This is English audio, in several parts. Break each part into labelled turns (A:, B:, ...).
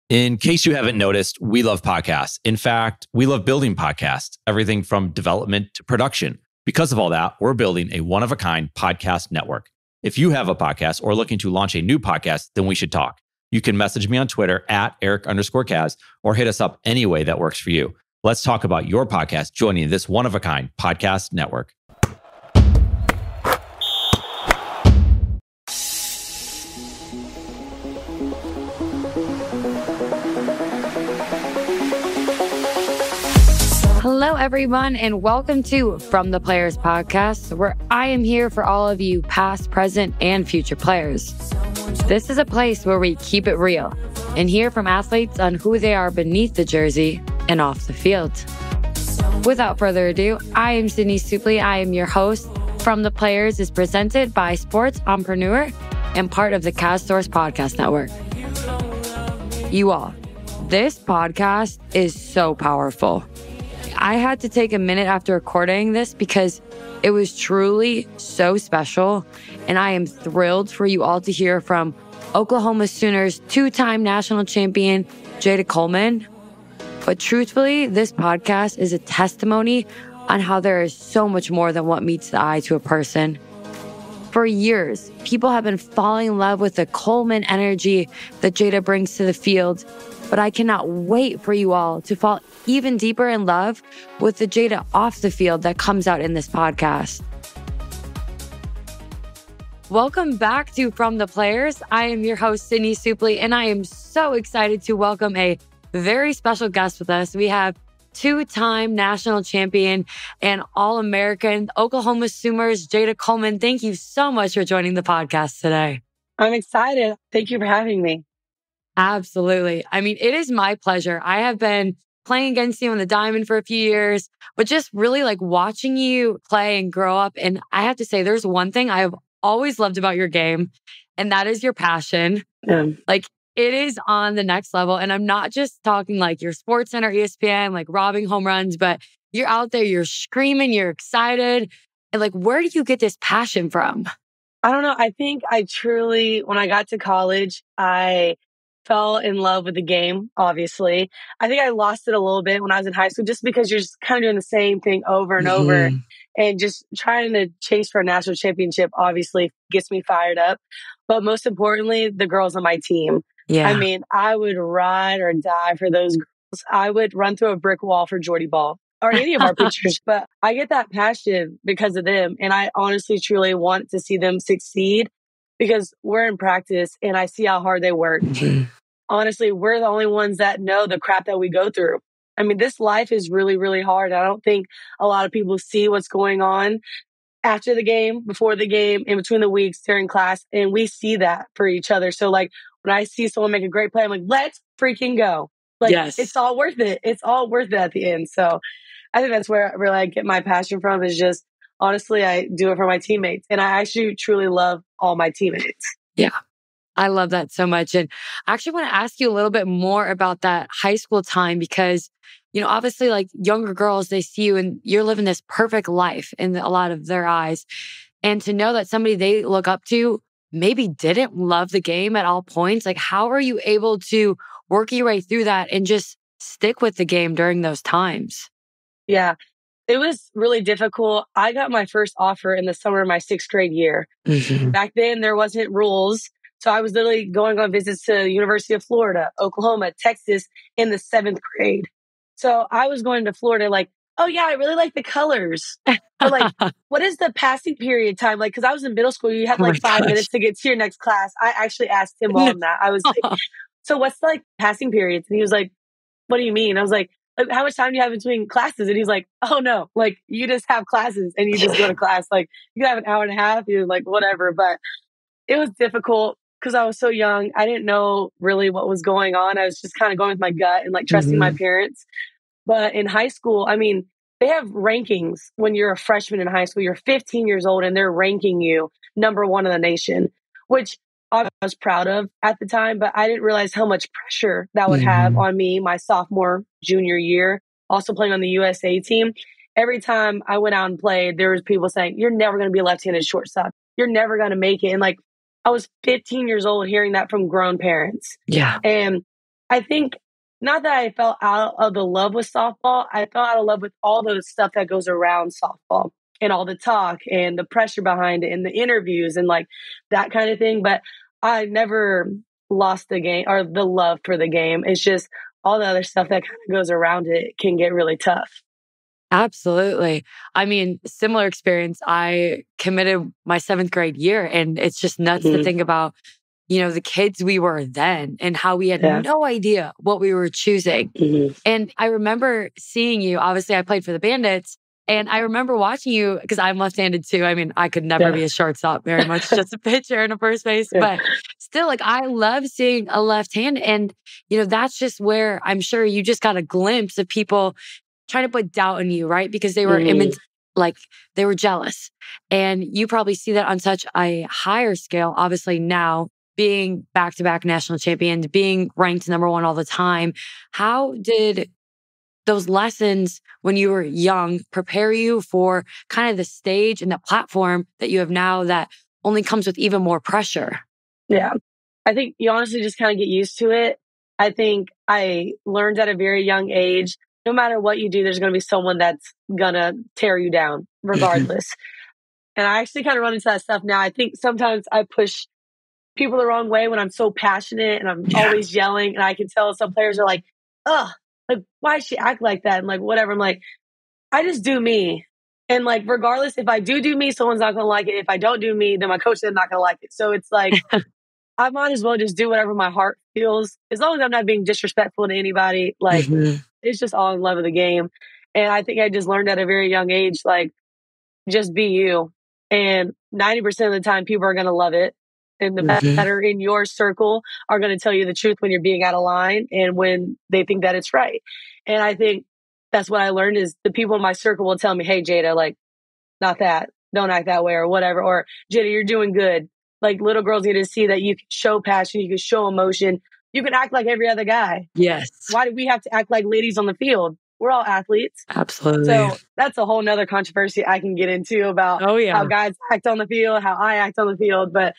A: In case you haven't noticed, we love podcasts. In fact, we love building podcasts, everything from development to production. Because of all that, we're building a one-of-a-kind podcast network. If you have a podcast or looking to launch a new podcast, then we should talk. You can message me on Twitter at Eric_Kaz or hit us up any way that works for you. Let's talk about your podcast joining this one-of-a-kind podcast network.
B: Hello, everyone, and welcome to From the Players podcast, where I am here for all of you past, present, and future players. This is a place where we keep it real and hear from athletes on who they are beneath the jersey and off the field. Without further ado, I am Sydney Supley. I am your host. From the Players is presented by Sports Entrepreneur and part of the Kaz Source Podcast Network. You all, this podcast is so powerful. I had to take a minute after recording this because it was truly so special, and I am thrilled for you all to hear from Oklahoma Sooners two-time national champion Jayda Coleman. But truthfully, this podcast is a testimony on how there is so much more than what meets the eye to a person. For years, people have been falling in love with the Coleman energy that Jayda brings to the field, but I cannot wait for you all to fall even deeper in love with the Jayda off the field that comes out in this podcast. Welcome back to From the Players. I am your host, Sydney Supley, and I am so excited to welcome a very special guest with us. We have two-time national champion and All-American Oklahoma Sooners, Jayda Coleman. Thank you so much for joining the podcast today.
C: I'm excited. Thank you for having me.
B: Absolutely. I mean, it is my pleasure. I have been playing against you on the diamond for a few years, but just really like watching you play and grow up. And I have to say, there's one thing I have always loved about your game, and that is your passion. Like, it is on the next level. And I'm not just talking like your Sports Center, ESPN, like robbing home runs, but you're out there, you're screaming, you're excited. And like, where do you get this passion from?
C: I don't know. I think I truly, when I got to college, I fell in love with the game, obviously. I think I lost it a little bit when I was in high school, just because you're just kind of doing the same thing over and over. And just trying to chase for a national championship obviously gets me fired up. But most importantly, the girls on my team.
B: Yeah.
C: I mean, I would ride or die for those girls. I would run through a brick wall for Jordy Ball or any of our pitchers. But I get that passion because of them. And I honestly, truly want to see them succeed because we're in practice and I see how hard they work. Honestly, we're the only ones that know the crap that we go through. I mean, this life is really, really hard. I don't think a lot of people see what's going on after the game, before the game, in between the weeks, during class. And we see that for each other. So like when I see someone make a great play, I'm like, let's freaking go. Like,
B: yes.
C: It's all worth it. It's all worth it at the end. So I think that's where really I get my passion from, is just, honestly, I do it for my teammates. And I actually truly love all my teammates.
B: Yeah. I love that so much. And I actually want to ask you a little bit more about that high school time because, you know, obviously like younger girls, they see you and you're living this perfect life in a lot of their eyes. And to know that somebody they look up to maybe didn't love the game at all points, like how are you able to work your way through that and just stick with the game during those times?
C: Yeah, it was really difficult. I got my first offer in the summer of my 6th grade year. Back then, there wasn't rules. So I was literally going on visits to the University of Florida, Oklahoma, Texas in the 7th grade. So I was going to Florida like, oh yeah, I really like the colors. But like, what is the passing period time? Like, cause I was in middle school, you had like 5 minutes to get to your next class. I actually asked him on that. I was like, so what's the, like passing periods? And he was like, what do you mean? I was like, how much time do you have between classes? And he's like, oh no, like you just have classes and you just go to class. Like you have an hour and a half. You're like, whatever. But it was difficult because I was so young. I didn't know really what was going on. I was just kind of going with my gut and like trusting my parents. But in high school, I mean, they have rankings when you're a freshman in high school. You're 15 years old and they're ranking you number 1 in the nation, which I was proud of at the time, but I didn't realize how much pressure that would have on me my sophomore, junior year, also playing on the USA team. Every time I went out and played, there was people saying, you're never going to be a left-handed shortstop. You're never going to make it. And like, I was 15 years old hearing that from grown parents.
B: Yeah.
C: And I think not that I fell out of the love with softball. I fell out of love with all the stuff that goes around softball and all the talk and the pressure behind it and the interviews and like that kind of thing. But I never lost the game or the love for the game. It's just all the other stuff that kind of goes around it can get really tough.
B: Absolutely. I mean, similar experience. I committed my 7th grade year, and it's just nuts to think about, the kids we were then and how we had no idea what we were choosing. And I remember seeing you. Obviously, I played for the Bandits, and I remember watching you because I'm left-handed too. I mean, I could never be a shortstop, very much just a pitcher and a first base. But still, like, I love seeing a left hand. And, that's just where I'm sure you just got a glimpse of people trying to put doubt in you, right? Because they were they were jealous. And you probably see that on such a higher scale, obviously now being back-to-back national champions, being ranked number 1 all the time. How did those lessons when you were young prepare you for kind of the stage and the platform that you have now that only comes with even more pressure?
C: Yeah. I think you honestly just kind of get used to it. I think I learned at a very young age, no matter what you do, there's going to be someone that's going to tear you down regardless. And I actually kind of run into that stuff now. I think sometimes I push people the wrong way when I'm so passionate and I'm always yelling. And I can tell some players are like, ugh, like, why does she act like that? And like, whatever. I'm like, I just do me. And like, regardless, if I do me, someone's not going to like it. If I don't do me, then my coach is not going to like it. So it's like, I might as well just do whatever my heart feels. As long as I'm not being disrespectful to anybody, like, it's just all in love of the game. And I think I just learned at a very young age, like, just be you. And 90% of the time, people are going to love it. And the that are in your circle are going to tell you the truth when you're being out of line and when they think that it's right. And I think that's what I learned is the people in my circle will tell me, hey, Jayda, like, not that. Don't act that way or whatever. Or, Jayda, you're doing good. Like, little girls need to see that you can show passion, you can show emotion. You can act like every other guy.
B: Yes.
C: Why do we have to act like ladies on the field? We're all athletes.
B: Absolutely.
C: So that's a whole nother controversy I can get into about how guys act on the field, how I act on the field. But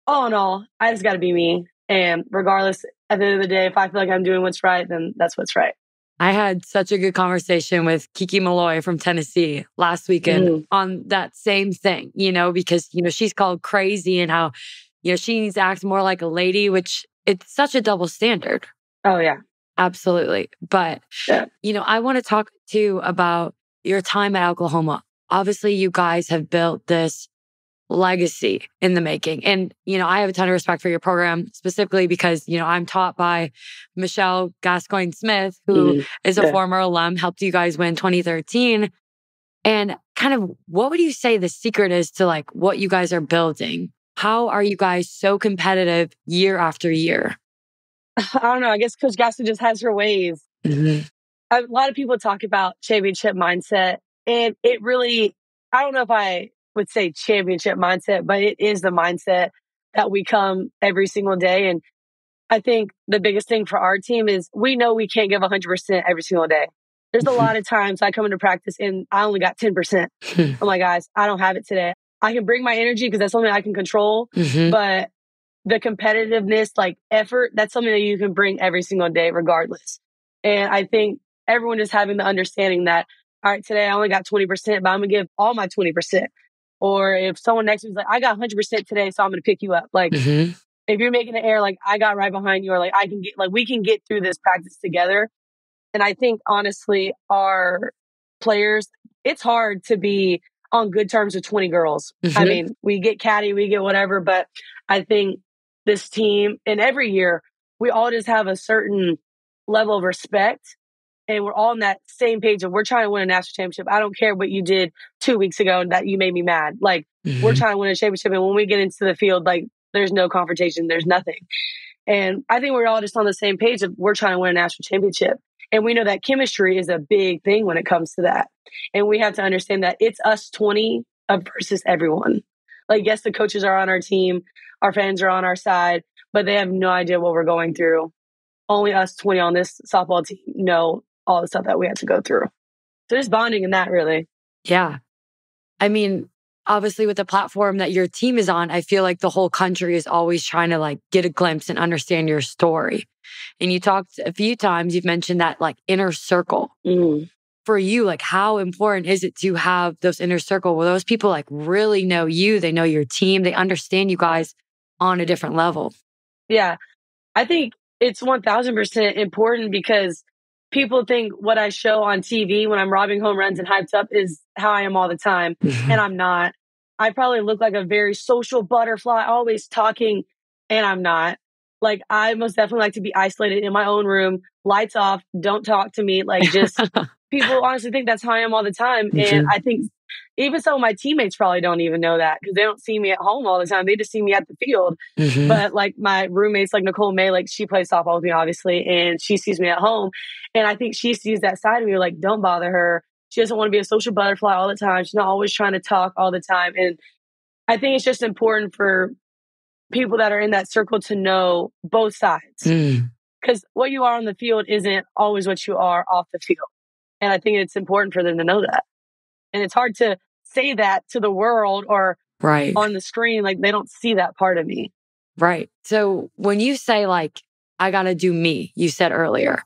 C: all in all, I just got to be me. And regardless, at the end of the day, if I feel like I'm doing what's right, then that's what's right.
B: I had such a good conversation with Kiki Malloy from Tennessee last weekend on that same thing, because, she's called crazy and how, she needs to act more like a lady, which it's such a double standard.
C: Oh, yeah.
B: Absolutely. But, I want to talk too about your time at Oklahoma. Obviously, you guys have built this legacy in the making. And, I have a ton of respect for your program specifically because, I'm taught by Michelle Gascoigne-Smith, who is a former alum, helped you guys win 2013. And kind of what would you say the secret is to like what you guys are building? How are you guys so competitive year after year?
C: I don't know. I guess Coach Gaston just has her ways. A lot of people talk about championship mindset, and it really, I don't know if I would say championship mindset, but it is the mindset that we come every single day. And I think the biggest thing for our team is we know we can't give 100% every single day. There's a lot of times I come into practice and I only got 10%. Oh my guys, I don't have it today. I can bring my energy because that's something I can control, but the competitiveness, like effort, that's something that you can bring every single day regardless. And I think everyone is having the understanding that, all right, today I only got 20%, but I'm going to give all my 20%. Or if someone next to me is like, I got 100% today, so I'm going to pick you up. Like, if you're making an error, like I got right behind you, or like I can get, like we can get through this practice together. And I think honestly, our players, it's hard to be on good terms with 20 girls. I mean, we get catty, we get whatever, but I think this team and every year, we all just have a certain level of respect. And we're all on that same page of we're trying to win a national championship. I don't care what you did 2 weeks ago that you made me mad. Like, we're trying to win a championship. And when we get into the field, like, there's no confrontation. There's nothing. And I think we're all just on the same page of we're trying to win a national championship. And we know that chemistry is a big thing when it comes to that. And we have to understand that it's us 20 versus everyone. Like, yes, the coaches are on our team. Our fans are on our side, but they have no idea what we're going through. Only us 20 on this softball team know all the stuff that we had to go through. So there's bonding in that, really.
B: Yeah. I mean, obviously with the platform that your team is on, I feel like the whole country is always trying to like get a glimpse and understand your story. And you talked a few times, you've mentioned that like inner circle. For you, like how important is it to have those inner circle where those people like really know you, they know your team, they understand you guys on a different level?
C: Yeah, I think it's 1000% important because people think what I show on TV when I'm robbing home runs and hyped up is how I am all the time. And I'm not. I probably look like a very social butterfly, always talking, and I'm not. Like, I most definitely like to be isolated in my own room, lights off, don't talk to me. Like, just people honestly think that's how I am all the time. And I think even some of my teammates probably don't even know that because they don't see me at home all the time. They just see me at the field. But like my roommates, like Nicole May, like she plays softball with me, obviously, and she sees me at home. And I think she sees that side of me, like, don't bother her. She doesn't want to be a social butterfly all the time. She's not always trying to talk all the time. And I think it's just important for people that are in that circle to know both sides. Because what you are on the field isn't always what you are off the field. And I think it's important for them to know that. And it's hard to say that to the world or on the screen. Like, they don't see that part of me.
B: Right. So when you say like, I got to do me, you said earlier,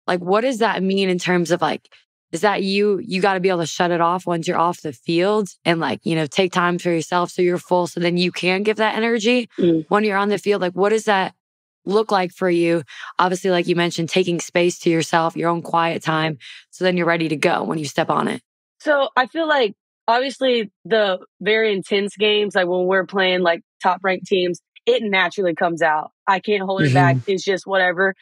B: like, what does that mean in terms of like, is that you got to be able to shut it off once you're off the field and like, you know, take time for yourself so you're full so then you can give that energy when you're on the field? Like, what does that look like for you? Obviously, like you mentioned, taking space to yourself, your own quiet time. So then you're ready to go when you step on it.
C: So I feel like obviously the very intense games, like when we're playing like top ranked teams, it naturally comes out. I can't hold it back. It's just whatever.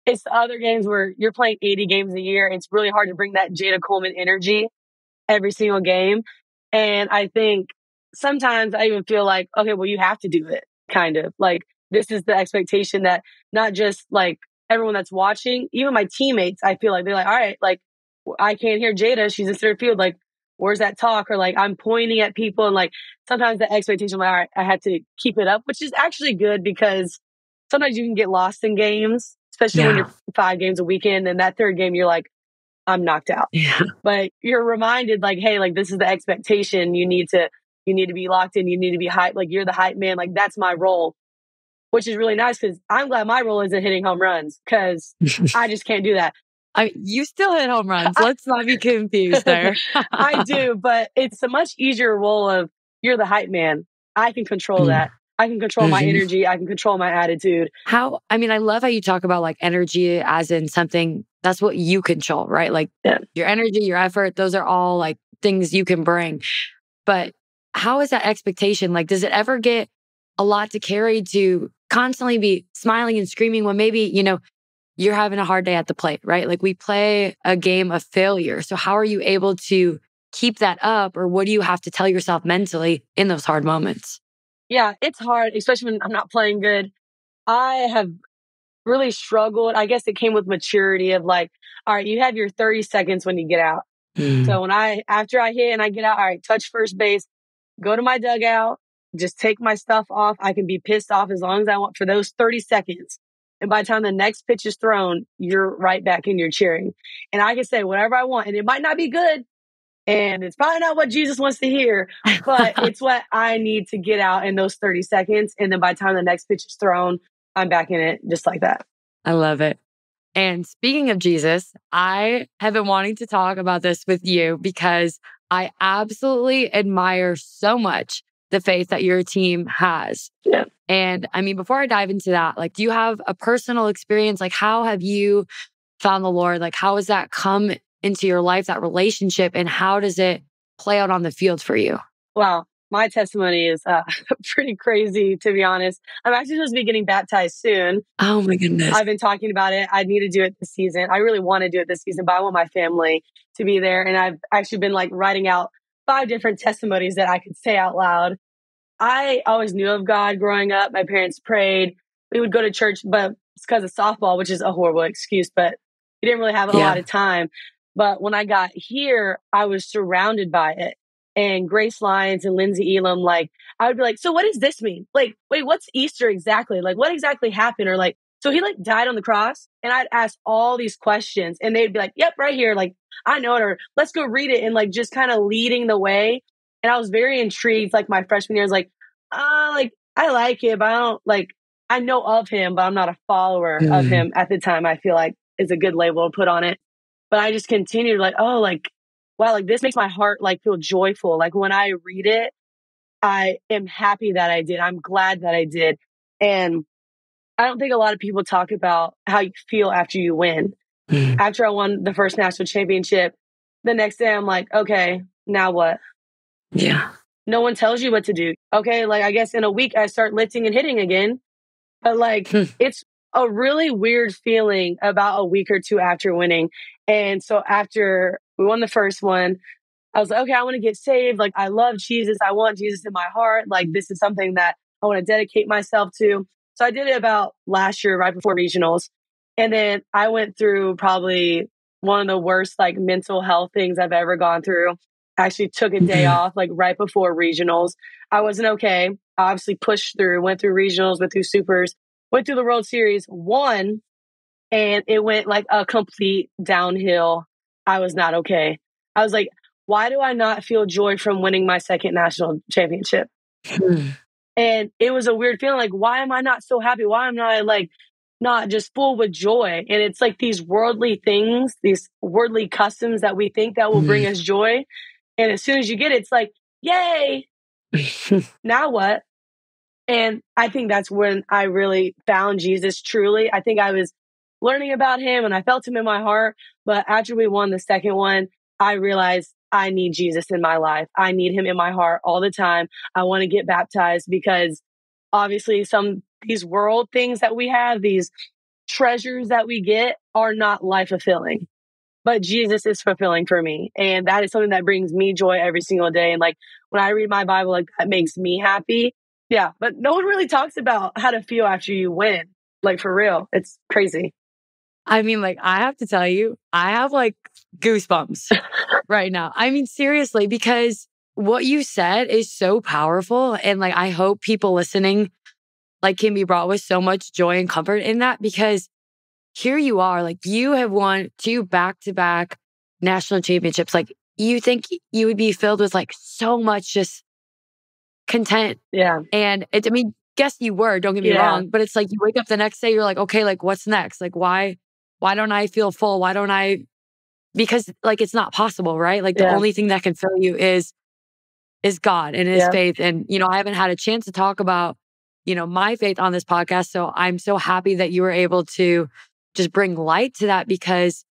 C: It's the other games where you're playing 80 games a year. It's really hard to bring that Jayda Coleman energy every single game. And I think sometimes I even feel like, okay, well, you have to do it, kind of. Like, this is the expectation that not just like everyone that's watching, even my teammates, I feel like they're like, all right, like, I can't hear Jayda. She's in center field. Like, where's that talk? Or like, I'm pointing at people. And like, sometimes the expectation, like, all right, I have to keep it up, which is actually good because sometimes you can get lost in games, especially when you're 5 games a weekend. And that third game, you're like, I'm knocked out. But you're reminded like, hey, like, this is the expectation. You need to be locked in. You need to be hype. Like, you're the hype man. Like, that's my role, which is really nice because I'm glad my role isn't hitting home runs because I just can't do that.
B: You still hit home runs. Let's not be confused there.
C: I do, but it's a much easier role of you're the hype man. I can control that. I can control my energy. I can control my attitude.
B: I love how you talk about like energy as in something that's what you control, right? Like your energy, your effort, those are all like things you can bring. But how is that expectation? Like, does it ever get a lot to carry to constantly be smiling and screaming when maybe, you know, you're having a hard day at the plate, right? Like, we play a game of failure. So how are you able to keep that up? Or what do you have to tell yourself mentally in those hard moments?
C: Yeah, it's hard, especially when I'm not playing good. I have really struggled. I guess it came with maturity of like, all right, you have your 30 seconds when you get out. So after I hit and I get out, all right, touch first base, go to my dugout, just take my stuff off. I can be pissed off as long as I want for those 30 seconds. And by the time the next pitch is thrown, you're right back in your cheering. And I can say whatever I want. And it might not be good. And it's probably not what Jesus wants to hear, but it's what I need to get out in those 30 seconds. And then by the time the next pitch is thrown, I'm back in it just like that.
B: I love it. And speaking of Jesus, I have been wanting to talk about this with you because I absolutely admire so much the faith that your team has.
C: Yeah.
B: And I mean, before I dive into that, like, do you have a personal experience? Like, how have you found the Lord? Like, how has that come into your life, that relationship, and how does it play out on the field for you?
C: Wow. My testimony is pretty crazy, to be honest. I'm actually supposed to be getting baptized soon.
B: Oh my goodness.
C: I've been talking about it. I need to do it this season. I really want to do it this season, but I want my family to be there. And I've actually been like writing out 5 different testimonies that I could say out loud. I always knew of God growing up. My parents prayed. We would go to church, but it's because of softball, which is a horrible excuse, but we didn't really have a lot of time. But when I got here, I was surrounded by it. And Grace Lyons and Lindsay Elam, like, I would be like, so what does this mean? Like, wait, what's Easter exactly? Like, what exactly happened? Or like, so he like died on the cross? And I'd ask all these questions and they'd be like, yep, right here. Like, I know it. Or let's go read it. And like, just kind of leading the way. And I was very intrigued. Like my freshman year, I was like, I like it, but I don't like, I know of him, but I'm not a follower of him at the time. I feel like is a good label to put on it. But I just continued like, oh, like, wow, like this makes my heart like feel joyful. Like when I read it, I am happy that I did. I'm glad that I did. And I don't think a lot of people talk about how you feel after you win. After I won the first national championship, the next day I'm like, okay, now what?
B: Yeah.
C: No one tells you what to do. Okay, like I guess in a week I start lifting and hitting again. But like it's a really weird feeling about a week or two after winning. And so after we won the first one, I was like, okay, I want to get saved. Like I love Jesus. I want Jesus in my heart. Like this is something that I want to dedicate myself to. So I did it about last year, right before regionals. And then I went through probably one of the worst like mental health things I've ever gone through. I actually took a day off like right before regionals. I wasn't okay. I obviously pushed through, went through regionals, went through supers, went through the World Series, won, and it went like a complete downhill. I was not okay. I was like, why do I not feel joy from winning my second national championship? And it was a weird feeling like, why am I not so happy? Why am I like not just full with joy? And it's like these worldly things, these worldly customs that we think that will bring us joy. And as soon as you get it, it's like, yay, now what? And I think that's when I really found Jesus truly. I think I was learning about him and I felt him in my heart. But after we won the second one, I realized I need Jesus in my life. I need him in my heart all the time. I want to get baptized because obviously these world things that we have, these treasures that we get are not life fulfilling. But Jesus is fulfilling for me. And that is something that brings me joy every single day. And like when I read my Bible, like that makes me happy. Yeah. But no one really talks about how to feel after you win. Like for real. It's crazy.
B: I mean, like, I have to tell you, I have like goosebumps right now. I mean, seriously, because what you said is so powerful. And like, I hope people listening like can be brought with so much joy and comfort in that, because here you are, like you have won 2 back-to-back national championships. Like you think you would be filled with like so much just content.
C: Yeah.
B: And I mean, guess you were, don't get me wrong, but it's like you wake up the next day, you're like, okay, like what's next? Like why don't I feel full? Why don't I? Because like it's not possible, right? Like the only thing that can fill you is God and his faith. And, you know, I haven't had a chance to talk about, you know, my faith on this podcast. So I'm so happy that you were able to just bring light to that, because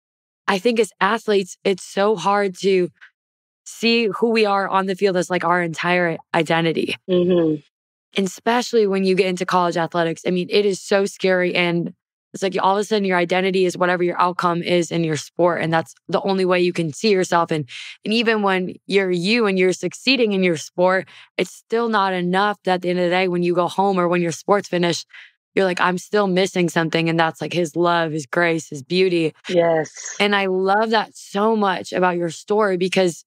B: I think as athletes, it's so hard to see who we are on the field as like our entire identity. And especially when you get into college athletics. I mean, it is so scary. And it's like all of a sudden your identity is whatever your outcome is in your sport. And that's the only way you can see yourself. And even when you're you and you're succeeding in your sport, it's still not enough that at the end of the day, when you go home or when your sport's finished, you're like, I'm still missing something. And that's like his love, his grace, his beauty.
C: Yes.
B: And I love that so much about your story, because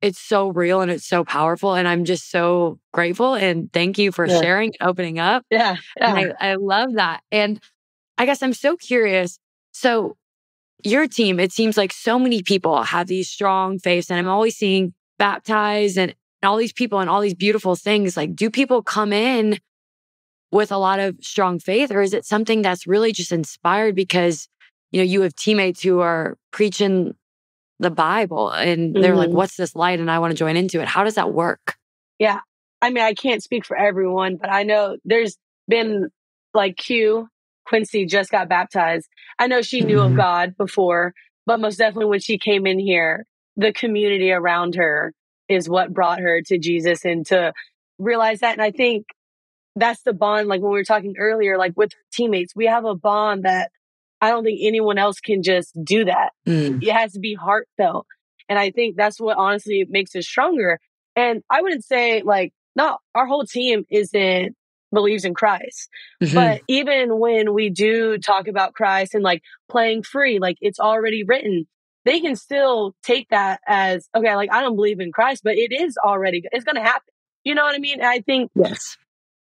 B: it's so real and it's so powerful. And I'm just so grateful. And thank you for sharing and opening up.
C: Yeah.
B: And I love that. And I guess I'm so curious. So your team, it seems like so many people have these strong faiths, and I'm always seeing baptized and all these people and all these beautiful things. Like, do people come in with a lot of strong faith, or is it something that's really just inspired because, you know, you have teammates who are preaching the Bible and they're like, what's this light? And I want to join into it. How does that work?
C: Yeah. I mean, I can't speak for everyone, but I know there's been like Quincy just got baptized. I know she knew of God before, but most definitely when she came in here, the community around her is what brought her to Jesus and to realize that. And I think that's the bond, like when we were talking earlier, like with teammates, we have a bond that I don't think anyone else can just do that. It has to be heartfelt. And I think that's what honestly makes us stronger. And I wouldn't say like, not our whole team believes in Christ. But even when we do talk about Christ and like playing free, like it's already written, they can still take that as, okay, like I don't believe in Christ, but it's going to happen. You know what I mean? And I think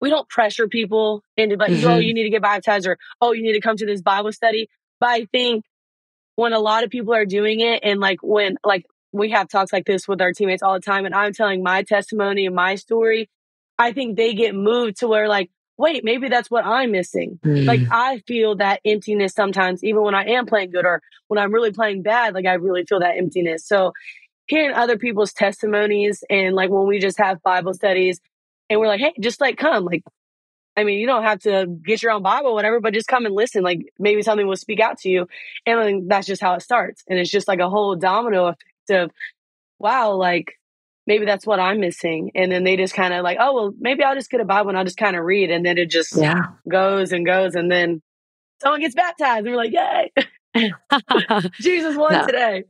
C: we don't pressure people into like, oh, you need to get baptized, or, oh, you need to come to this Bible study. But I think when a lot of people are doing it, and like when like we have talks like this with our teammates all the time, and I'm telling my testimony and my story, I think they get moved to where like, wait, maybe that's what I'm missing. Like I feel that emptiness sometimes, even when I am playing good or when I'm really playing bad, like I really feel that emptiness. So hearing other people's testimonies and like when we just have Bible studies and we're like, hey, just like come, like, I mean, you don't have to get your own Bible, whatever, but just come and listen. Like maybe something will speak out to you. And then that's just how it starts. And it's just like a whole domino effect of, wow, like maybe that's what I'm missing. And then they just kind of like, oh, well, maybe I'll just get a Bible and I'll just kind of read. And then it just goes and goes. And then someone gets baptized. And we're like, yay, Jesus won today.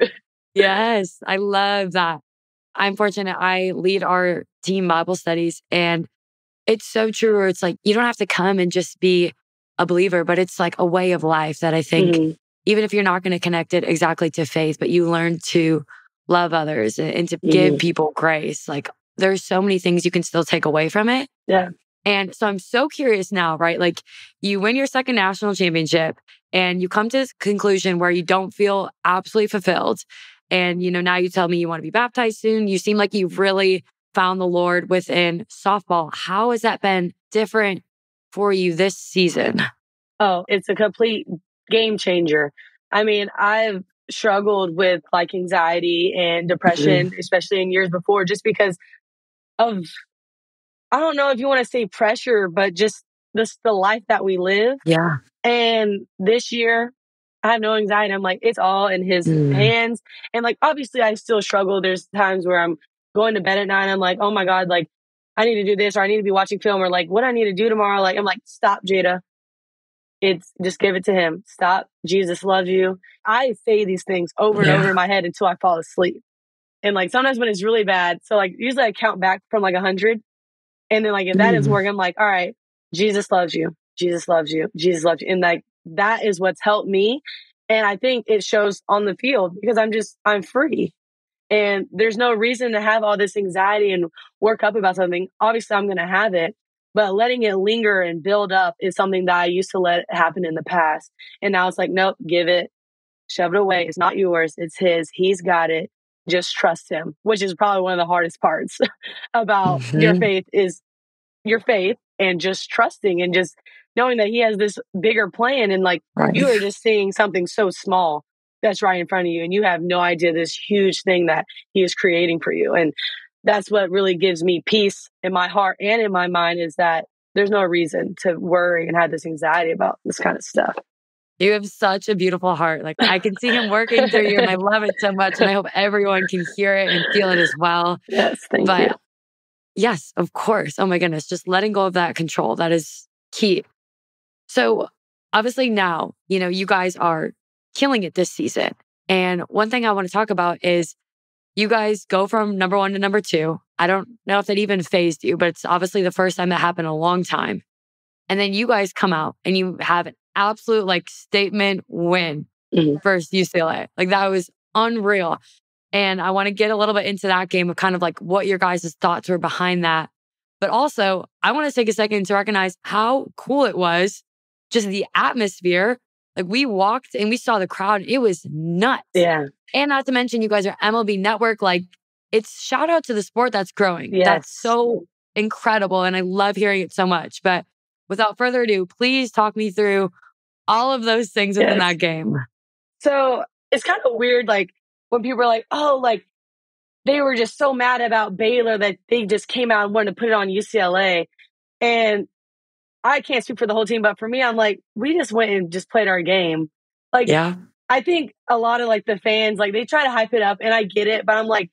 B: Yes, I love that. I'm fortunate. I lead our team Bible studies, and it's so true. Where it's like, you don't have to come and just be a believer, but it's like a way of life that I think, even if you're not going to connect it exactly to faith, but you learn to love others and to give people grace. Like there's so many things you can still take away from it.
C: Yeah.
B: And so I'm so curious now, right? Like you win your second national championship and you come to this conclusion where you don't feel absolutely fulfilled. And, you know, now you tell me you want to be baptized soon. You seem like you've really found the Lord within softball. How has that been different for you this season?
C: Oh, it's a complete game changer. I mean, I've struggled with like anxiety and depression, especially in years before, just because of, I don't know if you want to say pressure, but just the life that we live.
B: Yeah.
C: And this year, I have no anxiety. I'm like, it's all in his hands. And like, obviously I still struggle. There's times where I'm going to bed at night and I'm like, oh my God, like I need to do this or I need to be watching film or like what I need to do tomorrow. Like, I'm like, stop, Jayda. It's just give it to him. Stop. Jesus loves you. I say these things over and over in my head until I fall asleep. And like, sometimes when it's really bad, so like usually I count back from like 100. And then like, if that doesn't work, I'm like, all right, Jesus loves you. Jesus loves you. Jesus loves you. And like, that is what's helped me. And I think it shows on the field because I'm free. And there's no reason to have all this anxiety and work up about something. Obviously, I'm going to have it, but letting it linger and build up is something that I used to let happen in the past. And now it's like, nope, give it, shove it away. It's not yours. It's his. He's got it. Just trust him, which is probably one of the hardest parts about your faith is your faith and just trusting and just knowing that he has this bigger plan. And like, you are just seeing something so small that's right in front of you. And you have no idea this huge thing that he is creating for you. And that's what really gives me peace in my heart and in my mind is that there's no reason to worry and have this anxiety about this kind of stuff.
B: You have such a beautiful heart. Like I can see him working through you and I love it so much. And I hope everyone can hear it and feel it as well.
C: Yes, thank you.
B: Yes, of course. Oh my goodness. Just letting go of that control. That is key. So obviously now, you know, you guys are killing it this season. And one thing I want to talk about is you guys go from number 1 to number 2. I don't know if that even phased you, but it's obviously the first time that happened in a long time. And then you guys come out and you have an absolute like statement win versus UCLA. Like that was unreal. And I want to get a little bit into that game of kind of like what your guys' thoughts were behind that. But also, I want to take a second to recognize how cool it was, just the atmosphere. Like we walked and we saw the crowd. It was nuts.
C: Yeah.
B: And not to mention you guys are MLB Network. Like it's shout out to the sport that's growing.
C: Yes.
B: That's so incredible. And I love hearing it so much. But without further ado, please talk me through all of those things within that game.
C: So it's kind of weird. Like when people are like, oh, like they were just so mad about Baylor that they just came out and wanted to put it on UCLA. And I can't speak for the whole team, but for me, I'm like, we just went and just played our game. Like, I think a lot of like the fans, like they try to hype it up and I get it, but I'm like,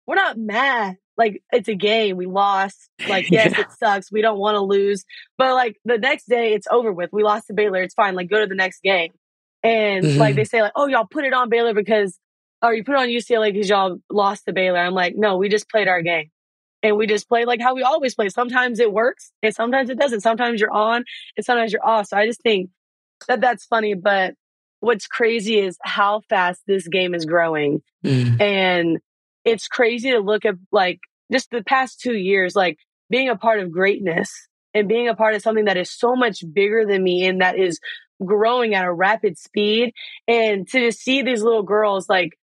C: we're not mad. Like it's a game. We lost. Like, yes, it sucks. We don't want to lose, but like the next day it's over with. We lost to Baylor. It's fine. Like go to the next game. And like they say like, oh, y'all put it on Baylor or you put it on UCLA because y'all lost to Baylor. I'm like, no, we just played our game. And we just play like how we always play. Sometimes it works and sometimes it doesn't. Sometimes you're on and sometimes you're off. So I just think that that's funny. But what's crazy is how fast this game is growing. And it's crazy to look at like just the past 2 years, like being a part of greatness and being a part of something that is so much bigger than me and that is growing at a rapid speed. And to just see these little girls like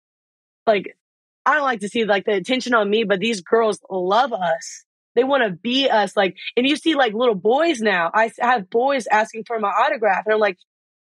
C: I don't like to see like the attention on me, but these girls love us. They want to be us. Like, and you see like little boys now. I have boys asking for my autograph, and I'm like,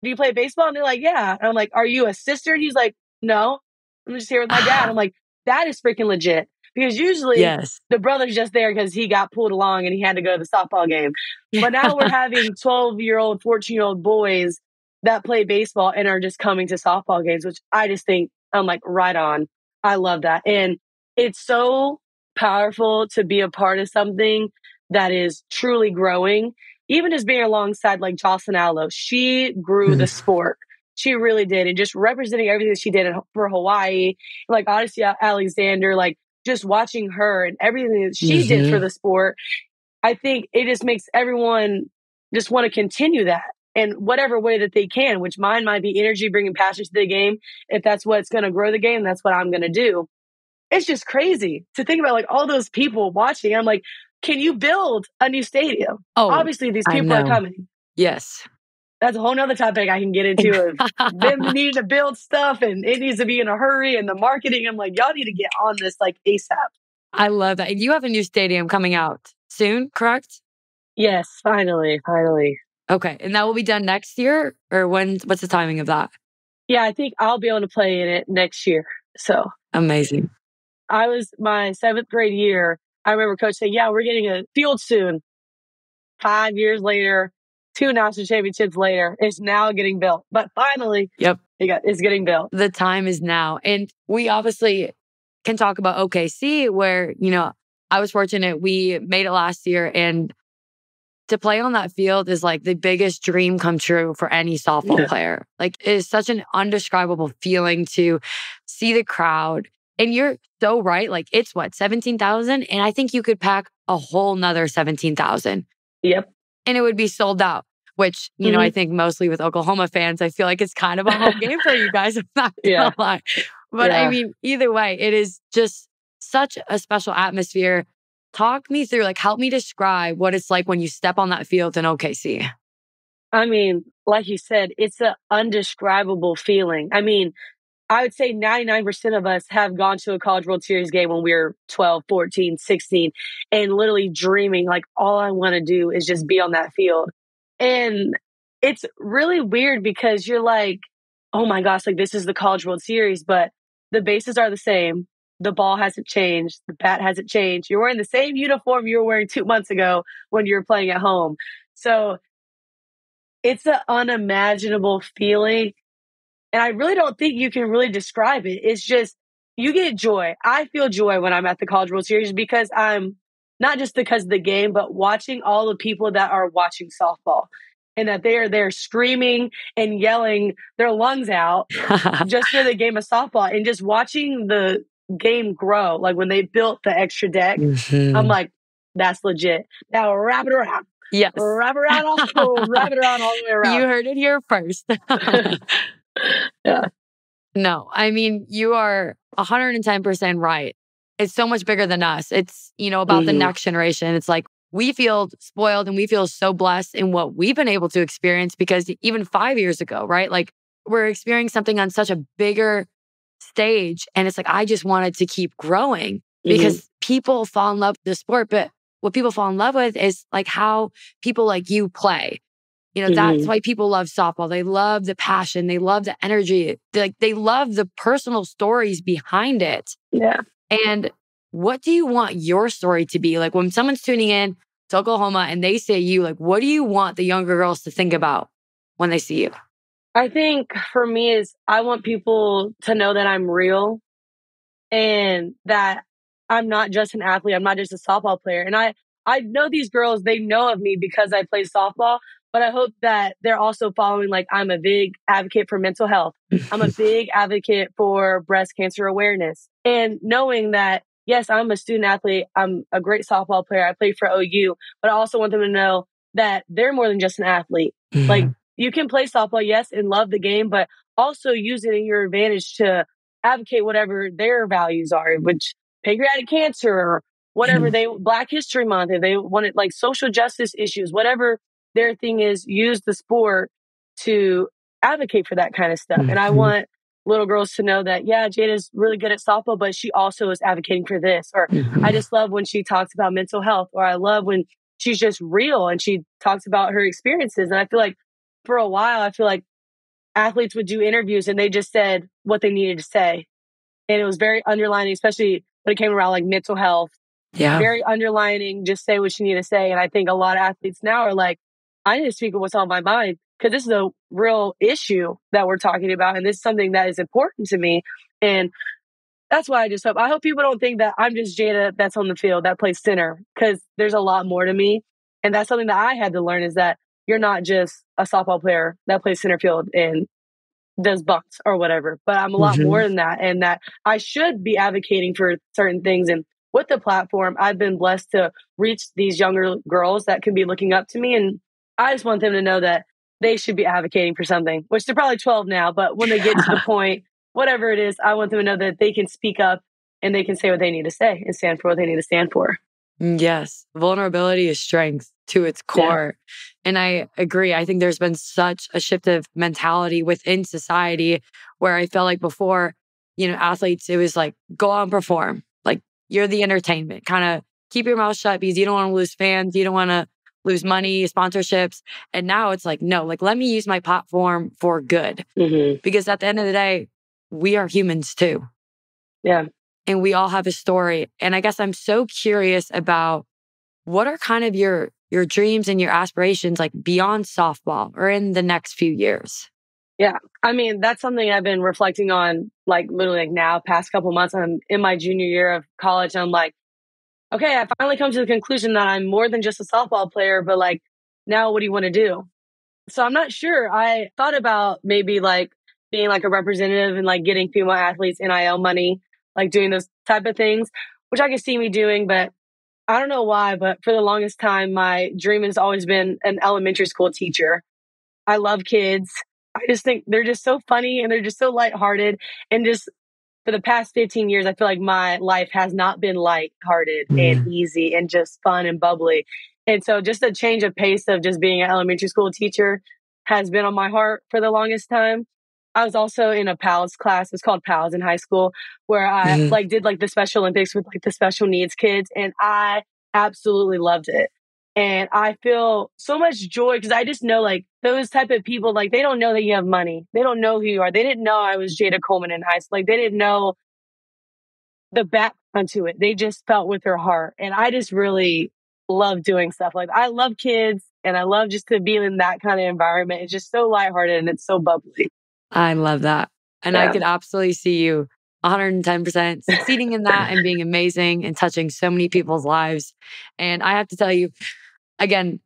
C: "Do you play baseball?" And they're like, "Yeah." And I'm like, "Are you a sister?" And he's like, "No, I'm just here with my dad." I'm like, "That is freaking legit." Because usually
B: Yes.
C: the brother's just there because he got pulled along and he had to go to the softball game. But now we're having 12-year-old, 14-year-old boys that play baseball and are just coming to softball games, which I just think I'm like, right on. I love that. And it's so powerful to be a part of something that is truly growing. Even just being alongside like Jocelyn Allo, she grew the sport. She really did. And just representing everything that she did for Hawaii, like Odyssey Alexander, like just watching her and everything that she did for the sport, I think it just makes everyone just want to continue that in whatever way that they can, which mine might be energy, bringing passion to the game. If that's what's going to grow the game, that's what I'm going to do. It's just crazy to think about like all those people watching. I'm like, can you build a new stadium?
B: Oh,
C: obviously these
B: I
C: people are
B: know.
C: coming.
B: Yes.
C: That's a whole nother topic I can get into of them needing to build stuff and it needs to be in a hurry and the marketing. I'm like, y'all need to get on this like ASAP.
B: I love that. You have a new stadium coming out soon, correct?
C: Yes, finally.
B: Okay. And that will be done next year or what's the timing of that?
C: Yeah, I think I'll be able to play in it next year. So
B: amazing.
C: I was my 7th grade year. I remember coach saying, yeah, we're getting a field soon. 5 years later, 2 national championships later, it's now getting built. But finally, it's getting built.
B: The time is now. And we obviously can talk about OKC where, I was fortunate. We made it last year, and to play on that field is like the biggest dream come true for any softball player. Like it is such an undescribable feeling to see the crowd. And you're so right. Like it's 17,000. And I think you could pack a whole nother 17,000.
C: Yep.
B: And it would be sold out, which, I think mostly with Oklahoma fans, I feel like it's kind of a home game for you guys. I'm not gonna lie. But I mean, either way, it is just such a special atmosphere. Talk me through, help me describe what it's like when you step on that field in OKC.
C: I mean, like you said, it's an undescribable feeling. I mean, I would say 99% of us have gone to a College World Series game when we were 12, 14, 16, and literally dreaming, like, all I want to do is just be on that field. And it's really weird because you're like, oh my gosh, like, this is the College World Series, but the bases are the same. The ball hasn't changed. The bat hasn't changed. You're wearing the same uniform you were wearing 2 months ago when you were playing at home. So it's an unimaginable feeling. And I really don't think you can really describe it. It's just, you get joy. I feel joy when I'm at the College World Series because I'm not just because of the game, but watching all the people that are watching softball and that they are there screaming and yelling their lungs out just for the game of softball and just watching the game grow. Like when they built the extra deck, I'm like, that's legit. Now wrap it around.
B: Yes.
C: Wrap it around all the way around.
B: You heard it here first.
C: Yeah.
B: No, I mean, you are 110% right. It's so much bigger than us. It's, about the next generation. It's like we feel spoiled and we feel so blessed in what we've been able to experience because even 5 years ago, right? Like we're experiencing something on such a bigger stage. And it's like, I just wanted to keep growing because people fall in love with the sport. But what people fall in love with is like how people like you play. That's why people love softball. They love the passion. They love the energy. They love the personal stories behind it.
C: Yeah.
B: And what do you want your story to be? Like when someone's tuning in to Oklahoma and they say you, like, what do you want the younger girls to think about when they see you?
C: I think for me is I want people to know that I'm real and that I'm not just an athlete. I'm not just a softball player. And I know these girls, they know of me because I play softball, but I hope that they're also following, like, I'm a big advocate for mental health. I'm a big advocate for breast cancer awareness. And knowing that, yes, I'm a student athlete. I'm a great softball player. I play for OU, but I also want them to know that they're more than just an athlete. Like, you can play softball, yes, and love the game, but also use it in your advantage to advocate whatever their values are, which pancreatic cancer or whatever Black History Month, if they wanted like social justice issues, whatever their thing is, use the sport to advocate for that kind of stuff. And I want little girls to know that, yeah, Jayda's really good at softball, but she also is advocating for this. Or I just love when she talks about mental health, or I love when she's just real and she talks about her experiences. And I feel like for a while, I feel like athletes would do interviews and they just said what they needed to say. And it was very underlining, especially when it came around like mental health.
B: Yeah.
C: Very underlining, just say what you need to say. And I think a lot of athletes now are like, I need to speak what's on my mind because this is a real issue that we're talking about. And this is something that is important to me. And that's why I hope people don't think that I'm just Jayda that's on the field that plays center, because there's a lot more to me. And that's something that I had to learn, is that you're not just a softball player that plays center field and does bunts or whatever, but I'm a lot more than that, and that I should be advocating for certain things. And with the platform, I've been blessed to reach these younger girls that can be looking up to me. And I just want them to know that they should be advocating for something, which they're probably 12 now, but when they get to the point, whatever it is, I want them to know that they can speak up and they can say what they need to say and stand for what they need to stand for.
B: Yes. Vulnerability is strength to its core. Yeah. And I agree. I think there's been such a shift of mentality within society where I felt like before, athletes, it was like, go out and perform. Like, you're the entertainment. Kind of keep your mouth shut because you don't want to lose fans. You don't want to lose money, sponsorships. And now it's like, no, like, let me use my platform for good. Because at the end of the day, we are humans too.
C: Yeah.
B: And we all have a story. And I guess I'm so curious about what are kind of your dreams and your aspirations, like beyond softball or in the next few years?
C: Yeah. I mean, that's something I've been reflecting on, like literally like now, past couple months. I'm in my junior year of college. And I'm like, okay, I finally come to the conclusion that I'm more than just a softball player, but like, now what do you want to do? So I'm not sure. I thought about maybe like being like a representative and like getting female athletes NIL money, like doing those type of things, which I could see me doing, but I don't know why, but for the longest time, my dream has always been an elementary school teacher. I love kids. I just think they're just so funny and they're just so lighthearted. And just for the past 15 years, I feel like my life has not been lighthearted and easy and just fun and bubbly. And so just a change of pace of just being an elementary school teacher has been on my heart for the longest time. I was also in a PALS class. It's called PALS in high school, where I like did like the Special Olympics with like the special needs kids. And I absolutely loved it. And I feel so much joy because I just know like those type of people, like they don't know that you have money. They don't know who you are. They didn't know I was Jayda Coleman in high school. Like they didn't know the background to it. They just felt with their heart. And I just really love doing stuff like that. I love kids and I love just to be in that kind of environment. It's just so lighthearted and it's so bubbly.
B: I love that. And I could absolutely see you 110% succeeding in that and being amazing and touching so many people's lives. And I have to tell you, again,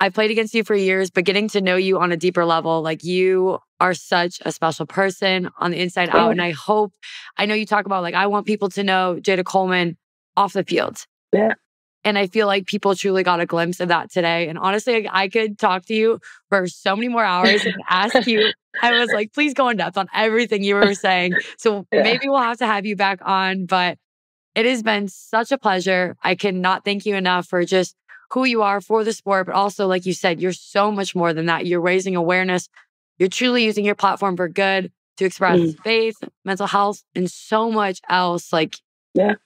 B: I played against you for years, but getting to know you on a deeper level, like you are such a special person on the inside out. And I know you talk about like, I want people to know Jayda Coleman off the field.
C: Yeah.
B: And I feel like people truly got a glimpse of that today. And honestly, I could talk to you for so many more hours and ask you. I was like, please go in depth on everything you were saying. So maybe we'll have to have you back on. But it has been such a pleasure. I cannot thank you enough for just who you are for the sport. But also, like you said, you're so much more than that. You're raising awareness. You're truly using your platform for good to express faith, mental health, and so much else. Like,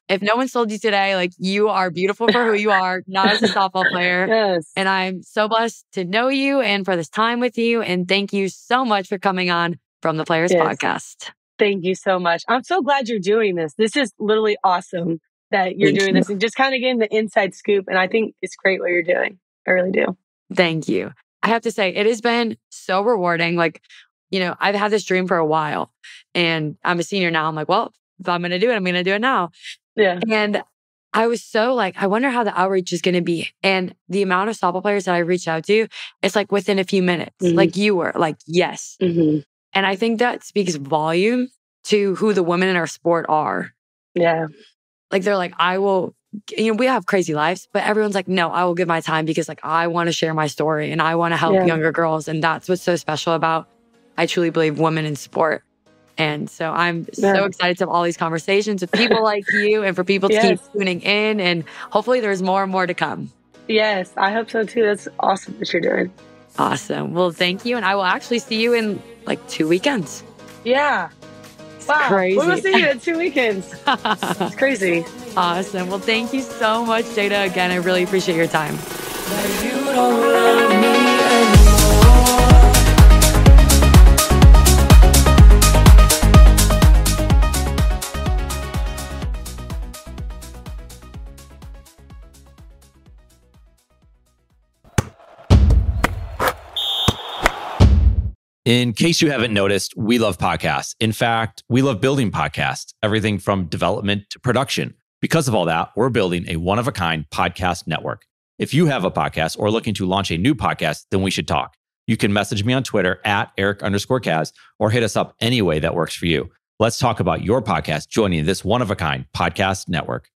B: if no one told you today, like you are beautiful for who you are, not as a softball player.
C: Yes.
B: And I'm so blessed to know you and for this time with you. And thank you so much for coming on From the Players Podcast.
C: Thank you so much. I'm so glad you're doing this. This is literally awesome that you're doing this and just kind of getting the inside scoop. And I think it's great what you're doing. I really do.
B: Thank you. I have to say, it has been so rewarding. Like, I've had this dream for a while and I'm a senior now. I'm like, well, if I'm going to do it, I'm going to do it now.
C: Yeah.
B: And I was so like, I wonder how the outreach is going to be. And the amount of softball players that I reached out to, it's like within a few minutes, like you were like, yes. And I think that speaks volume to who the women in our sport are.
C: Yeah.
B: Like they're like, I will, we have crazy lives, but everyone's like, no, I will give my time because like, I want to share my story and I want to help younger girls. And that's what's so special about, I truly believe, women in sport. And so I'm so excited to have all these conversations with people like you and for people to keep tuning in. And hopefully there's more and more to come.
C: Yes, I hope so too. That's awesome what you're doing.
B: Awesome. Well, thank you. And I will actually see you in like 2 weekends.
C: Yeah. Wow.
B: crazy.
C: We will see you in 2 weekends. It's crazy.
B: Awesome. Well, thank you so much, Jayda. Again, I really appreciate your time.
D: You don't love me anymore.
A: In case you haven't noticed, we love podcasts. In fact, we love building podcasts, everything from development to production. Because of all that, we're building a one-of-a-kind podcast network. If you have a podcast or looking to launch a new podcast, then we should talk. You can message me on Twitter at Eric_Kaz or hit us up any way that works for you. Let's talk about your podcast joining this one-of-a-kind podcast network.